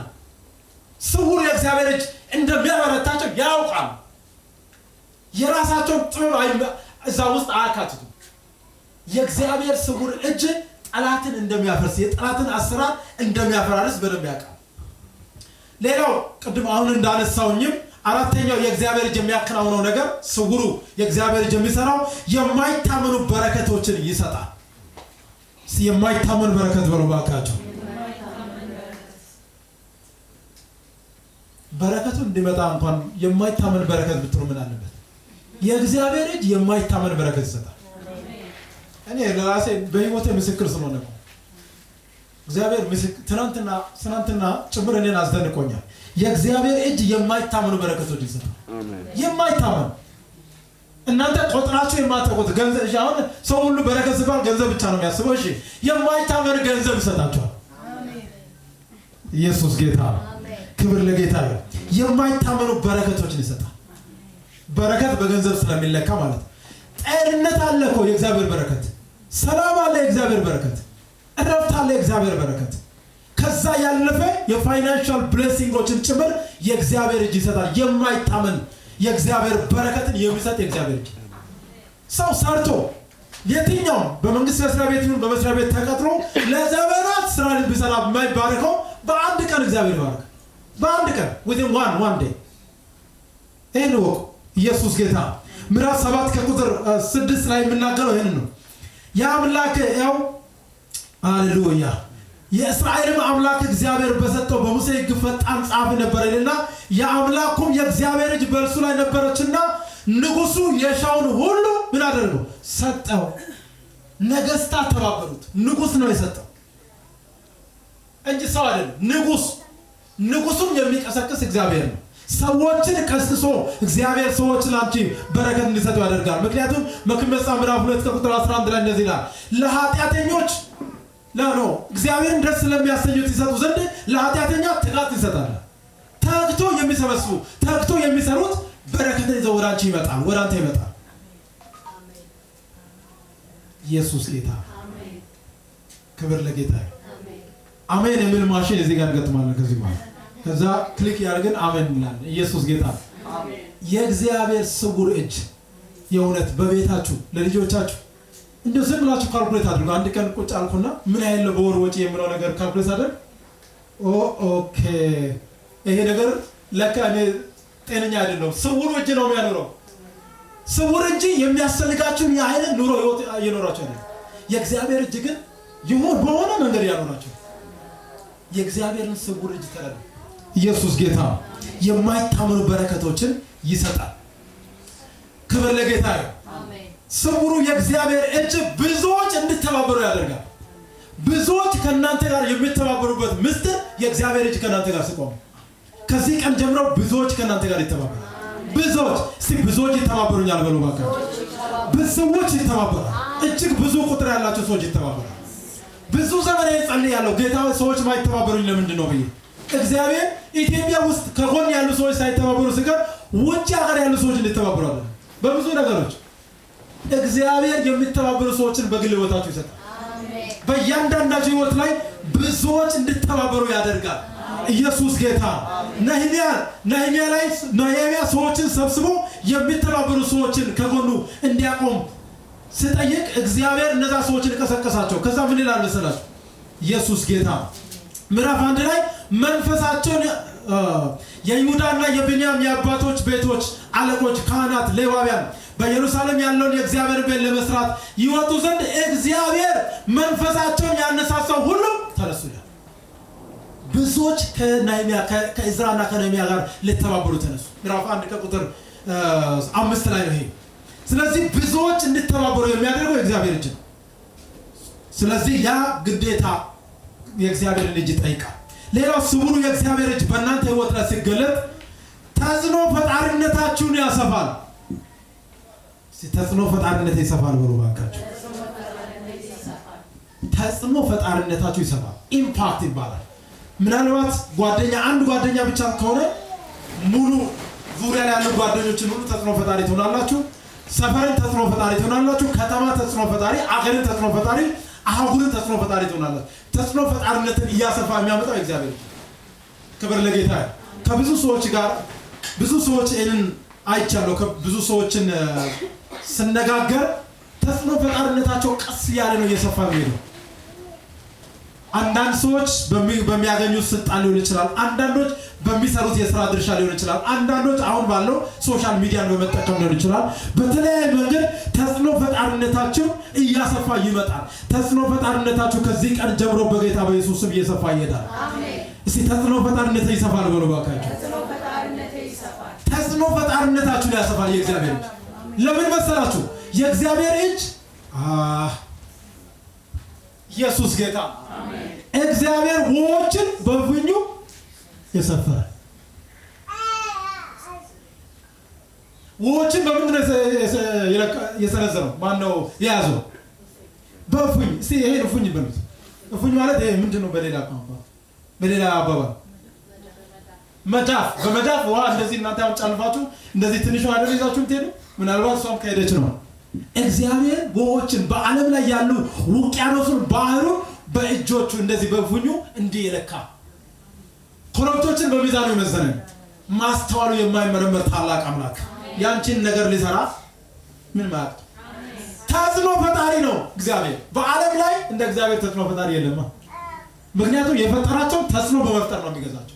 ስውር የእግዚአብሔር እጅ እንደሚያበረታቸው ያውቃሉ የራሳቸው ጥበብ እዛ ውስጥ አያካትቱም የእግዚአብሔር ስውር እጅ ጠላትን እንደሚያፈርስ የጠላትን አሰራር እንደሚያፈራርስ በደንብ ያውቃል ሌላው ቅድም አሁን እንዳነሳውኝም አራተኛው የእግዚአብሔር እጅ የሚያከናውነው ነገር ስውሩ የእግዚአብሔር እጅ የሚሰራው የማይታመኑ በረከቶችን ይሰጣል የማይታመኑ በረከት በሉ ባካችሁ በረከቱ እንዲመጣ እንኳን የማይታመን በረከት ብትሩ ምን አለበት የእግዚአብሔር እጅ የማይታመን በረከት ይሰጣል እኔ ለራሴ በህይወቴ ምስክር ስለሆነ ነው እግዚአብሔር ምስክር ትናንትና ጭምር እኔን አስደንቆኛል የእግዚአብሔር እጅ የማይታመኑ በረከቶች ይሰጣል የማይታመን እናንተ ቆጥራችሁ የማታውቁት ገንዘብ አሁን ሰው ሁሉ በረከት ሲባል ገንዘብ ብቻ ነው የሚያስበው እሺ የማይታመን ገንዘብ ይሰጣቸዋል አሜን ኢየሱስ ጌታ አሜን ክብር ለጌታ ይሁን የማይታመኑ በረከቶችን ይሰጣል በረከት በገንዘብ ስለሚለካ ማለት ጤንነት አለ እኮ የእግዚአብሔር በረከት ሰላም አለ የእግዚአብሔር በረከት እረፍት አለ የእግዚአብሔር በረከት ከዛ ያለፈ የፋይናንሻል ብሌሲንጎችን ጭምር የእግዚአብሔር እጅ ይሰጣል የማይታመን የእግዚአብሔር በረከትን የሚሰጥ የእግዚአብሔር እጅ ሰው ሰርቶ የትኛው በመንግስት መስሪያ ቤት ይሁን በመስሪያ ቤት ተቀጥሮ ለዘመናት ስራ ቢሰራ የማይባረከው በአንድ ቀን እግዚአብሔር ይባርክ በአንድ ቀን within one day ይሄን ወቁ ኢየሱስ ጌታ ምዕራፍ 7 ከቁጥር 6 ላይ የምናገረው ይሄን ነው የአምላክ ያው ሃሌሉያ የእስራኤልም አምላክ እግዚአብሔር በሰጠው በሙሴ ሕግ ፈጣን ጻፍ ነበርና የአምላኩም የእግዚአብሔር እጅ በእርሱ ላይ ነበረችና ንጉሱ የሻውን ሁሉ ምን አደረገው ሰጠው ነገስታት ተባበሩት ንጉስ ነው የሰጠው እንጂ ሰው አይደለም ንጉሱም የሚቀሰቅስ እግዚአብሔር ነው ሰዎችን ቀስቅሶ እግዚአብሔር ሰዎችን አንቺ በረከት እንዲሰጡ ያደርጋል ምክንያቱም መክብብ ምዕራፍ 2 ከቁጥር 11 ላይ እንደዚህ ይላል ለኃጢአተኞች እግዚአብሔርን ደስ ስለሚያሰኙት ይሰጡ ዘንድ ለኃጢአተኛ ትጋት ይሰጣል ተግቶ የሚሰበስቡ ተግቶ የሚሰሩት በረከትን ይዘው ወደ አንቺ ይመጣል ወደ አንተ ይመጣል አሜን ኢየሱስ ጌታ አሜን ክብር ለጌታ አሜን አሜን የሚል ማሽን እዚህ ጋር ገጥማል ከዚህ ማለት ከዛ ክሊክ ያርገን አሜን እንላለን ኢየሱስ ጌታ አሜን የእግዚአብሔር ስውር እጅ የእውነት በቤታችሁ ለልጆቻችሁ እንደ ዝም ብላችሁ ካልኩሌት አድርጉ አንድ ቀን ቁጭ አልኩና ምን ያህል ነው በወር ወጪ የምለው ነገር ካልኩሌት አድርግ ኦኬ ይሄ ነገር ለካ እኔ ጤነኛ አይደለም ስውር እጅ ነው የሚያኖረው ስውር እንጂ የሚያስፈልጋችሁ ያህል ኑሮ ህይወት እየኖራችሁ አይደል የእግዚአብሔር እጅ ግን ይሁን በሆነ መንገድ ያኖራቸው። የእግዚአብሔርን ስውር እጅ ተረዱ። ኢየሱስ ጌታ የማይታመኑ በረከቶችን ይሰጣል። ክብር ለጌታ ይሁን። አሜን። ስውሩ የእግዚአብሔር እጅ ብዙዎች እንድትተባበሩ ያደርጋል። ብዙዎች ከናንተ ጋር የሚተባበሩበት ምስጢር የእግዚአብሔር እጅ ከናንተ ጋር ሲቆም ከዚህ ቀን ጀምሮ ብዙዎች ከናንተ ጋር ይተባበራሉ። ብዙዎች ይተባበሩኛል በሉ ባካችሁ። ብዙዎች ይተባበራሉ። እጅግ ብዙ ቁጥር ያላቸው ሰዎች ይተባበራሉ። ብዙ ዘመን ጸልያለሁ ጌታ ሰዎች ማይተባበሩኝ ለምንድን ነው ብዬ እግዚአብሔር ኢትዮጵያ ውስጥ ከጎን ያሉ ሰዎች ሳይተባበሩ ሲቀር ውጭ ሀገር ያሉ ሰዎች እንዲተባበሩ አለ። በብዙ ነገሮች እግዚአብሔር የሚተባበሩ ሰዎችን በግል ህይወታቸው ይሰጣል። በእያንዳንዳቸው ህይወት ላይ ብዙዎች እንድትተባበሩ ያደርጋል። ኢየሱስ ጌታ። ነህምያ ሰዎችን ሰብስቦ የሚተባበሩ ሰዎችን ከጎኑ እንዲያቆም ሲጠይቅ እግዚአብሔር እነዛ ሰዎችን ቀሰቀሳቸው። ከዛ ምን ይላል መሰላችሁ? ኢየሱስ ጌታ ምዕራፍ 1 ላይ መንፈሳቸውን የይሁዳና የብንያም የአባቶች ቤቶች አለቆች፣ ካህናት፣ ሌዋውያን በኢየሩሳሌም ያለውን የእግዚአብሔር ቤት ለመስራት ይወጡ ዘንድ እግዚአብሔር መንፈሳቸውን ያነሳሳው ሁሉ ተነሱ። ብዙዎች ከእዝራና ከነህምያ ጋር ሊተባበሩ ተነሱ። ምዕራፍ 1 ከቁጥር 5 ላይ ነው ይሄ። ስለዚህ ብዙዎች እንድትተባበሩ የሚያደርገው የእግዚአብሔር እጅ ነው። ስለዚህ ያ ግዴታ የእግዚአብሔርን እጅ ይጠይቃል። ሌላው ስውሩ የእግዚአብሔር እጅ በእናንተ ህይወት ላይ ሲገለጥ ተጽዕኖ ፈጣሪነታችሁን ያሰፋል። ተጽዕኖ ፈጣሪነት ይሰፋል ብሎ ባካችሁ። ተጽዕኖ ፈጣሪነታችሁ ይሰፋል። ኢምፓክት ይባላል። ምናልባት አንድ ጓደኛ ብቻ ከሆነ ሙሉ ዙሪያ ላይ ያሉ ጓደኞችን ሁሉ ተጽዕኖ ፈጣሪ ትሆናላችሁ። ሰፈርን ተጽዕኖ ፈጣሪ ትሆናላችሁ። ከተማ ተጽዕኖ ፈጣሪ፣ አገርን ተጽዕኖ ፈጣሪ፣ አህጉርን ተጽዕኖ ፈጣሪ ትሆናላችሁ። ተጽዕኖ ፈጣሪነትን እያሰፋ የሚያመጣው እግዚአብሔር። ክብር ለጌታ። ከብዙ ሰዎች ጋር ብዙ ሰዎች እንን አይቻለሁ። ከብዙ ሰዎችን ስነጋገር ተጽዕኖ ፈጣሪነታቸው ቀስ ያለ ነው እየሰፋ የሚሄደው። አንዳንድ ሰዎች በሚያገኙት ስልጣን ሊሆን ይችላል። አንዳንዶች በሚሰሩት የሥራ ድርሻ ሊሆን ይችላል። አንዳንዶች አሁን ባለው ሶሻል ሚዲያን በመጠቀም ሊሆን ይችላል። በተለያየ መንገድ ተጽዕኖ ፈጣሪነታቸው እያሰፋ ይመጣል። ተጽዕኖ ፈጣሪነታቸው ከዚህ ቀን ጀምሮ በጌታ በኢየሱስ ስም እየሰፋ ይሄዳል። አሜን። እስቲ ተጽዕኖ ፈጣሪነት ይሰፋል በሉ ባካችሁ። ተጽዕኖ ፈጣሪነታችሁን ያሰፋል የእግዚአብሔር እጅ። ለምን መሰላችሁ? የእግዚአብሔር እጅ ኢየሱስ ጌታ። አሜን። እግዚአብሔር ውኆችን በፍኙ የሰፈረ ውኆችን በምን ነው የሰነዘረው? ማን ነው የያዘው? በፍኝ። እስቲ ይሄን እፉኝ በሉት። እፉኝ ማለት ይሄ ምንድነው? በሌላ አባባል መዳፍ። በመዳፍ ውሃ እንደዚህ እናንተ ጫንፋችሁ እንደዚህ ትንሽ ውሃ ይዛችሁ ትሄዱ። ምናልባት እሷም ከሄደች ነው። እግዚአብሔር ውኆችን በዓለም ላይ ያሉ ውቅያኖሱን ባህሩ በእጆቹ እንደዚህ በፍኙ እንዲየለካ ኮረብቶችን በሚዛኑ ይመዘነ ማስተዋሉ የማይመረመር ታላቅ አምላክ ያንቺን ነገር ሊሰራ ምን ማለት ተጽዕኖ ፈጣሪ ነው እግዚአብሔር። በዓለም ላይ እንደ እግዚአብሔር ተጽዕኖ ፈጣሪ የለም። ምክንያቱም የፈጠራቸው ተጽዕኖ በመፍጠር ነው የሚገዛቸው።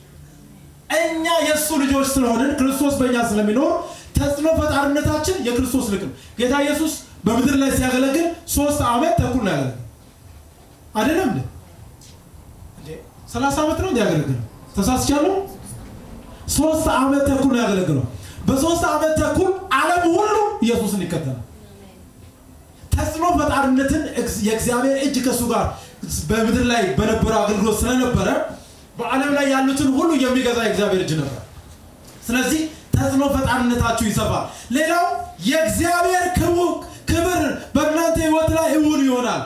እኛ የሱ ልጆች ስለሆንን ክርስቶስ በእኛ ስለሚኖር ተጽዕኖ ፈጣሪነታችን የክርስቶስ ልክ ነው። ጌታ ኢየሱስ በምድር ላይ ሲያገለግል 3 ዓመት ተኩል ነው ያገለገለው አይደለም እንዴ? 30 ዓመት ነው ያገለገለው። ተሳስቻለሁ? 3 ዓመት ተኩል ነው ያገለገለው። በ3 ዓመት ተኩል ዓለም ሁሉ ኢየሱስን ይከተላል። ተጽዕኖ ፈጣሪነትን የእግዚአብሔር እጅ ከሱ ጋር በምድር ላይ በነበረው አገልግሎት ስለነበረ በዓለም ላይ ያሉትን ሁሉ የሚገዛ የእግዚአብሔር እጅ ነበር። ስለዚህ ተጽዕኖ ፈጣሪነታችሁ ይሰፋል። ሌላው የእግዚአብሔር ክብር በእናንተ ህይወት ላይ እውን ይሆናል።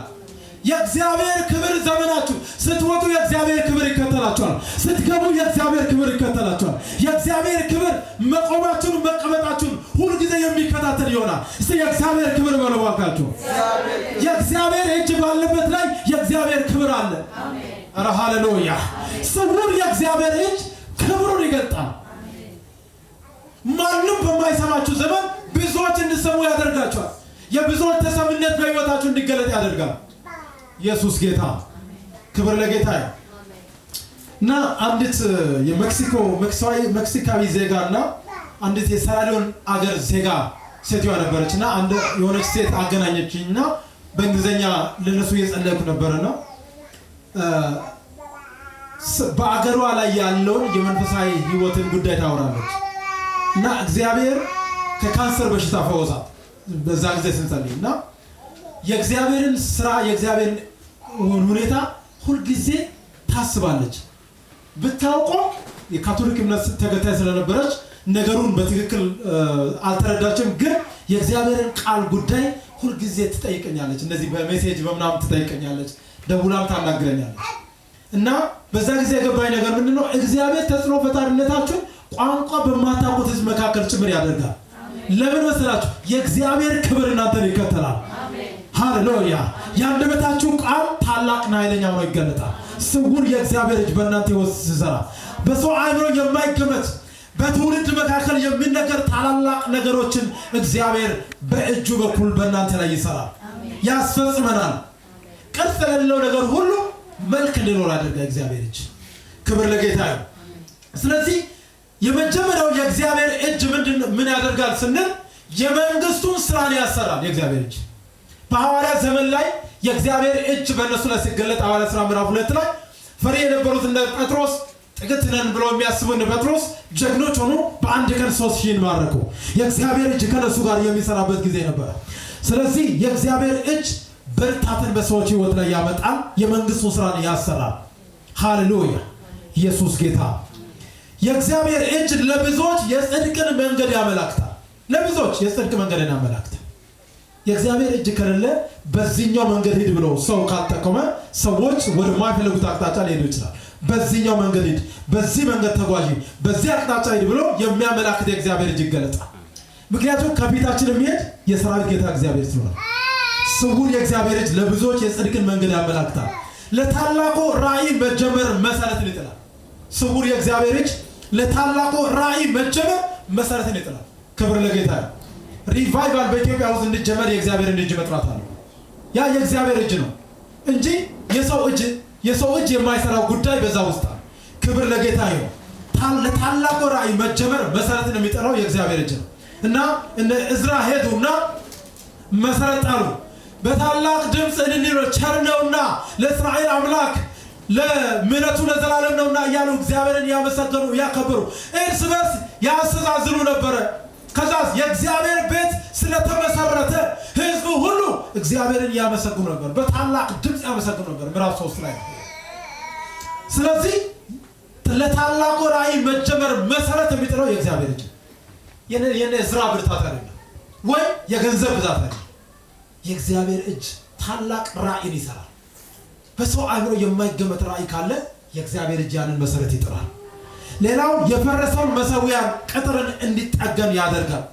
የእግዚአብሔር ክብር ዘመናችሁ ስትወጡ የእግዚአብሔር ክብር ይከተላችኋል። ስትገቡ የእግዚአብሔር ክብር ይከተላችኋል። የእግዚአብሔር ክብር መቆማችሁን መቀመጣችሁን ሁሉ ጊዜ የሚከታተል ይሆናል። እስቲ የእግዚአብሔር ክብር በለዋካችሁ። የእግዚአብሔር እጅ ባለበት ላይ የእግዚአብሔር ክብር አለ። አሜን። ኧረ ሃሌሉያ። ስውር የእግዚአብሔር እጅ ክብሩን ይገልጣል። ማንም በማይሰማችሁ ዘመን ብዙዎች እንዲሰሙ ያደርጋቸዋል። የብዙዎች ተሰሚነት በህይወታችሁ እንዲገለጥ ያደርጋል። ኢየሱስ ጌታ። ክብር ለጌታ። እና አንዲት የሜክሲካዊ ዜጋና አንዲት የሳራሊዮን አገር ዜጋ ሴትዋ ነበረችና አንድ የሆነች ሴት አገናኘችኝና በእንግሊዘኛ ለነሱ እየጸለይኩ ነበርና በአገሯ ላይ ያለውን የመንፈሳዊ ህይወትን ጉዳይ ታወራለች እና እግዚአብሔር ከካንሰር በሽታ ፈወሳት በዛ ጊዜ ስንጸልይና የእግዚአብሔርን ስራ የእግዚአብሔርን ሁኔታ ሁሉ ጊዜ ታስባለች ብታውቀው የካቶሊክ እምነት ተከታይ ስለነበረች ነገሩን በትክክል አልተረዳችም ግን የእግዚአብሔርን ቃል ጉዳይ ሁሉ ጊዜ ትጠይቀኛለች እንደዚህ በሜሴጅ በመናም ትጠይቀኛለች ደውላም ታናግረኛለች እና በዛ ጊዜ የገባኝ ነገር ምንድነው እግዚአብሔር ተጽኖ ፈጣሪነታችሁን ቋንቋ በማታውቁት ህዝብ መካከል ጭምር ያደርጋል ለምን መሰላችሁ የእግዚአብሔር ክብር እናንተን ይከተላል ሃሌሉያ ያንደበታችሁ ቃል ታላቅና ኃይለኛ ሆኖ ይገለጣል ስውር የእግዚአብሔር እጅ በእናንተ ይወስሰራ በሰው አእምሮ የማይገመት በትውልድ መካከል የሚነገር ታላላቅ ነገሮችን እግዚአብሔር በእጁ በኩል በእናንተ ላይ ይሰራል ያስፈጽመናል ቅርጽ የሌለው ነገር ሁሉ መልክ እንዲኖር ያደርጋል እግዚአብሔር እጅ ክብር ለጌታ ይሁን ስለዚህ የመጀመሪያው የእግዚአብሔር እጅ ምን ያደርጋል ስንል የመንግስቱን ስራን ያሰራል የእግዚአብሔር እጅ በሐዋርያት ዘመን ላይ የእግዚአብሔር እጅ በእነሱ ላይ ሲገለጥ ሐዋርያት ሥራ ምዕራፍ 2 ላይ ፈሪ የነበሩት እንደ ጴጥሮስ ጥቂት ነን ብለው የሚያስቡ እንደ ጴጥሮስ ጀግኖች ሆኑ በአንድ ቀን 3000 ማረኩ የእግዚአብሔር እጅ ከነሱ ጋር የሚሰራበት ጊዜ ነበር ስለዚህ የእግዚአብሔር እጅ ብርታትን በሰዎች ህይወት ላይ ያመጣል የመንግስቱን ስራን ያሰራል ሃሌሉያ ኢየሱስ ጌታ የእግዚአብሔር እጅ ለብዙዎች የጽድቅን መንገድ ያመላክታል ለብዙዎች የጽድቅ መንገድን ያመላክታል የእግዚአብሔር እጅ ከሌለ በዚህኛው መንገድ ሄድ ብለው ሰው ካልተቆመ ሰዎች ወደ ማይፈልጉት አቅጣጫ ሊሄዱ ይችላል በዚህኛው መንገድ ሄድ በዚህ መንገድ ተጓዥ በዚህ አቅጣጫ ሄድ ብሎ የሚያመላክት የእግዚአብሔር እጅ ይገለጣል ምክንያቱም ከፊታችን የሚሄድ የሰራዊት ጌታ እግዚአብሔር ስለሆነ ስውር የእግዚአብሔር እጅ ለብዙዎች የጽድቅን መንገድ ያመላክታል ለታላቁ ራእይ መጀመር መሰረትን ይጥላል ስውር የእግዚአብሔር እጅ ለታላቁ ራእይ መጀመር መሰረትን ይጥላል ክብር ለጌታ ሪቫይቫል በኢትዮጵያ ውስጥ እንዲጀመር የእግዚአብሔር እጅ መጥራት አለ ያ የእግዚአብሔር እጅ ነው እንጂ የሰው እጅ የማይሰራው ጉዳይ በዛ ውስጥ ክብር ለጌታ ይሁን ለታላቁ ራእይ መጀመር መሰረትን የሚጥለው የእግዚአብሔር እጅ ነው እና እነ እዝራ ሄዱና መሰረት ጣሉ በታላቅ ድምጽ እንዲኖር ቸር ነውና ለእስራኤል አምላክ ለምሕረቱ ለዘላለም ነውና እያሉ እግዚአብሔርን ያመሰገኑ ያከበሩ እርስ በርስ ያስተዛዝሉ ነበር ከዛስ የእግዚአብሔር ቤት ስለተመሰረተ ህዝቡ ሁሉ እግዚአብሔርን ያመሰግኑ ነበር በታላቅ ድምጽ ያመሰግኑ ነበር ምዕራፍ 3 ላይ ስለዚህ ለታላቁ ራእይ መጀመር መሰረት የሚጥለው የእግዚአብሔር እጅ የነ እዝራ ብርታት አይደለም ወይ የገንዘብ ብዛት አይደለም የእግዚአብሔር እጅ ታላቅ ራእይን ይሰራል በሰው አእምሮ የማይገመት ራእይ ካለ የእግዚአብሔር እጅ ያንን መሰረት ይጥራል ሌላው የፈረሰውን መሰዊያ ቅጥርን እንዲጠገን ያደርጋል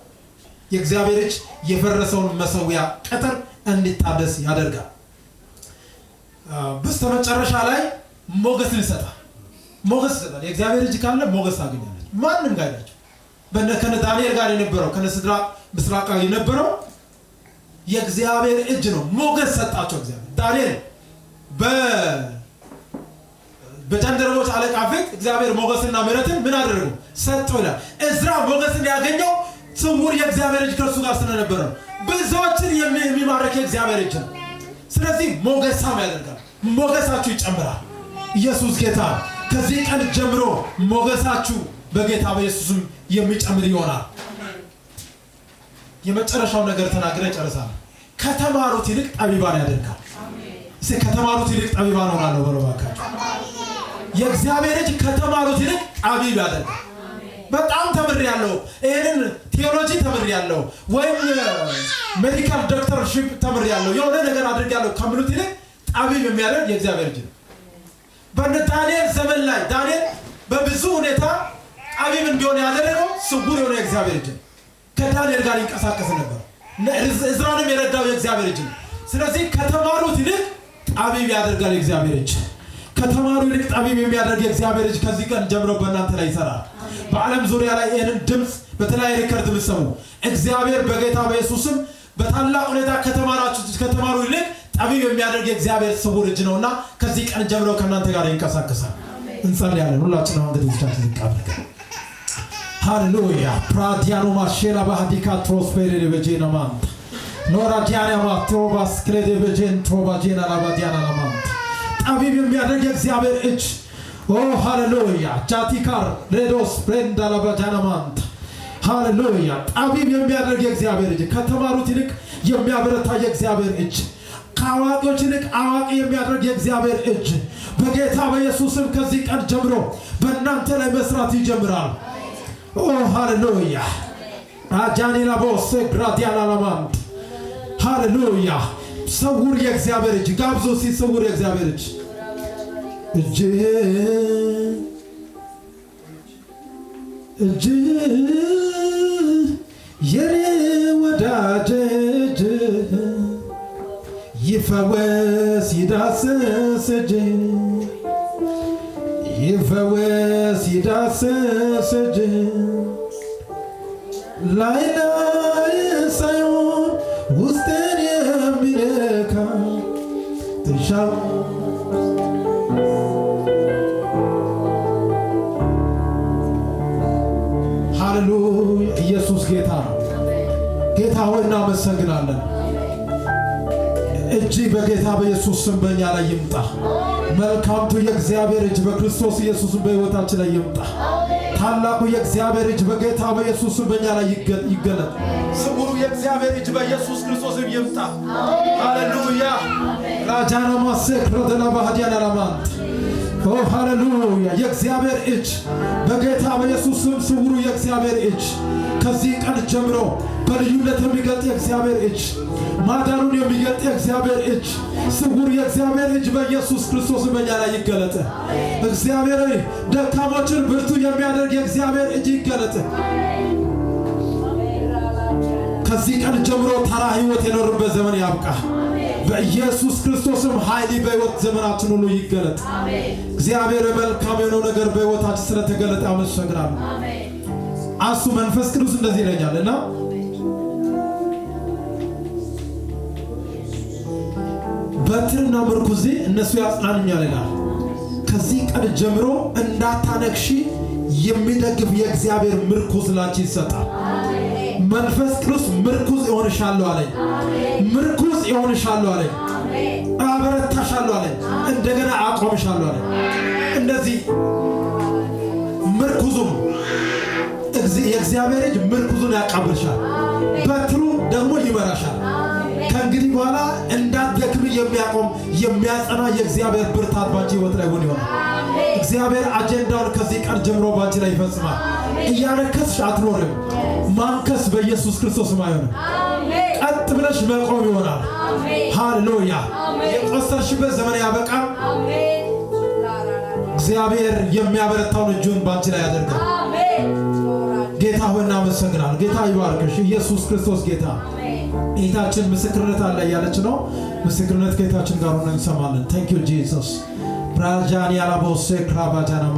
የእግዚአብሔር እጅ የፈረሰውን መሰዊያ ቅጥር እንዲታደስ ያደርጋል በስተመጨረሻ ላይ ሞገስን ይሰጣል የእግዚአብሔር እጅ ካለ ሞገስ ታገኛለች ማንንም ጋር አይደለም በእነ ዳንኤል ጋር የነበረው ከነስድራቅ ምስራቅ ጋር የነበረው የእግዚአብሔር እጅ ነው ሞገስ ሰጣቸው እግዚአብሔር ዳንኤል በጃንደረቦች አለቃ ፊት እግዚአብሔር ሞገስና ምሕረትን ምን አደረገው ሰጠው ይላል እዝራ ሞገስን ያገኘው ስውር የእግዚአብሔር እጅ ከእርሱ ጋር ስለነበረ ብዙዎችን የሚማርክ የእግዚአብሔር እጅ ነው ስለዚህ ሞገሳም ያደርጋል ሞገሳችሁ ይጨምራል ኢየሱስ ጌታ ከዚህ ቀን ጀምሮ ሞገሳችሁ በጌታ በኢየሱስም የሚጨምር ይሆናል የመጨረሻው ነገር ተናግረ ጨርሳለሁ ከተማሩት ይልቅ ጠቢባን ያደርጋል ከተማሩት ይልቅ ጠቢባን ሆናለሁ በረባካችሁ የእግዚአብሔር እጅ ከተማሩት ይልቅ ጠቢብ ያደርጋል በጣም ተምሬያለሁ ይሄንን ቴዎሎጂ ተምሬያለሁ ወይም ሜዲካል ዶክተርሺፕ ተምሬያለሁ የሆነ ነገር አድርጌያለሁ ከሚሉት ይልቅ ጠቢብ የሚያደርግ የእግዚአብሔር እጅ ነው በዳንኤል ዘመን ላይ ዳንኤል በብዙ ሁኔታ ጠቢብ እንዲሆን ያደረገው ስውር የሆነ የእግዚአብሔር እጅ ከዳንኤል ጋር ይንቀሳቀስ ነበር እዝራንም የረዳው የእግዚአብሔር እጅ ነው ስለዚህ ከተማሩት ይልቅ ጠቢብ ያደርጋል የእግዚአብሔር እጅ ከተማሩ ይልቅ ጠቢብ የሚያደርግ የእግዚአብሔር እጅ ከዚህ ቀን ጀምሮ በእናንተ ላይ ይሰራል በዓለም ዙሪያ ላይ ይሄንን ድምጽ በተለያየ ሪከርድ ምሰሙ እግዚአብሔር በጌታ በኢየሱስም በታላቅ ሁኔታ ከተማሩ ይልቅ ጠቢብ የሚያደርግ የእግዚአብሔር ስውር እጅ ነውና ከዚህ ቀን ጀምሮ ከእናንተ ጋር ይንቀሳቀሳል እንጸልያለን ሁላችንም እንግዲህ ብቻችን እንቃበል ሃሌሉያ ፕራዲያኖ ማሼላ ባዲካ ትሮስፔሬ በጄናማንት ኖራዲያና ማቶባስ ክሬዴበጀን ቶባጀና ላባዲያና ለማንት ጠቢብ የሚያደርግ የእግዚአብሔር እጅ ኦ ሃሌሉያ ጃቲካር ሬዶስ ብሬንዳ ላባዲያና ማንት ሃሌሉያ ጠቢብ የሚያደርግ የእግዚአብሔር እጅ ከተማሩት ይልቅ የሚያበረታ የእግዚአብሔር እጅ ከአዋቂዎች ይልቅ አዋቂ የሚያደርግ የእግዚአብሔር እጅ በጌታ በኢየሱስም ከዚህ ቀን ጀምሮ በእናንተ ላይ መስራት ይጀምራል። ኦ ሃሌሉያ አጃኒላ ቦስ ግራዲያና ለማንት ሃሌሉያ ሰውር የእግዚአብሔር እጅ ጋብዞ ሲሰውር የእግዚአብሔር እጅ እጅ የኔ ወዳጅ እጅ ይፈወስ ይዳስስ እጅ ይፈወስ ይዳስስ እጅ ላይ ላይ ሳይሆን ውስጤን የሚነካ ትሻው ሃሌሉያ ኢየሱስ ጌታ ነው። ጌታ ሆይ እናመሰግናለን። እጅ በጌታ በኢየሱስ ስም በእኛ ላይ ይምጣ። መልካምቱ የእግዚአብሔር እጅ በክርስቶስ ኢየሱስ በሕይወታችን ላይ ይምጣ። ታላቁ የእግዚአብሔር እጅ በጌታ በኢየሱስ በእኛ ላይ ይገለጥ። ስውሩ የእግዚአብሔር እጅ በኢየሱስ ክርስቶስ ይምጣ። ሃሌሉያ ራጃና ማሰክ ሮደና ባህዲያና ለማንት ኦ ሃሌሉያ የእግዚአብሔር እጅ በጌታ በኢየሱስ ስም ስውሩ የእግዚአብሔር እጅ ከዚህ ቀን ጀምሮ በልዩነት የሚገልጥ የእግዚአብሔር እጅ ማዳኑን የሚገልጥ የእግዚአብሔር እጅ ስውር የእግዚአብሔር እጅ በኢየሱስ ክርስቶስ በእኛ ላይ ይገለጥ። እግዚአብሔር ደካሞችን ብርቱ የሚያደርግ የእግዚአብሔር እጅ ይገለጥ። ከዚህ ቀን ጀምሮ ተራ ህይወት የኖርበት ዘመን ያብቃ። በኢየሱስ ክርስቶስም ኃይል በህይወት ዘመናችን ሁሉ ይገለጥ። እግዚአብሔር መልካም የሆነው ነገር በህይወታችን ስለተገለጠ አመሰግናለሁ። አሱ መንፈስ ቅዱስ እንደዚህ ይለኛልና በትርና ምርኩዜ እነሱ ያጽናኑኛል ይላል። ከዚህ ቀን ጀምሮ እንዳታነክሺ የሚደግፍ የእግዚአብሔር ምርኩዝ ላንቺ ይሰጣል። መንፈስ ቅዱስ ምርኩዝ ይሆንሻል አለኝ። ምርኩዝ ይሆንሻል አለኝ። አበረታሻለሁ አለኝ። እንደገና አቆምሻለሁ አለኝ። እንደዚህ ምርኩዙም የእግዚአብሔር እጅ ምርኩዙን ያቃብልሻል። በትሩ ደግሞ ይመራሻል። ከእንግዲህ በኋላ እንዳትደክም የሚያቆም የሚያጸና የእግዚአብሔር ብርታት ባንቺ ህይወት ላይ ሆኖ ይሆናል። እግዚአብሔር አጀንዳውን ከዚህ ቀን ጀምሮ ባንቺ ላይ ይፈጽማል። እያነከስሽ አትኖርም። ማንከስ በኢየሱስ ክርስቶስ አይሆንም። ቀጥ ብለሽ መቆም ይሆናል። ሃሌሉያ የቆሰርሽበት ዘመን ያበቃል። እግዚአብሔር የሚያበረታውን እጁን ባንቺ ላይ ያደርጋል። ጌታ ሆይ እናመሰግናለን። ጌታ ይባርክሽ። ኢየሱስ ክርስቶስ ጌታ። ጌታችን ምስክርነት አለ ያለች ነው። ምስክርነት ከጌታችን ጋር ሆነን እንሰማለን። ታንክ ዩ ጂሰስ ብራጃኒ ያላቦሴ ክራባጃናማ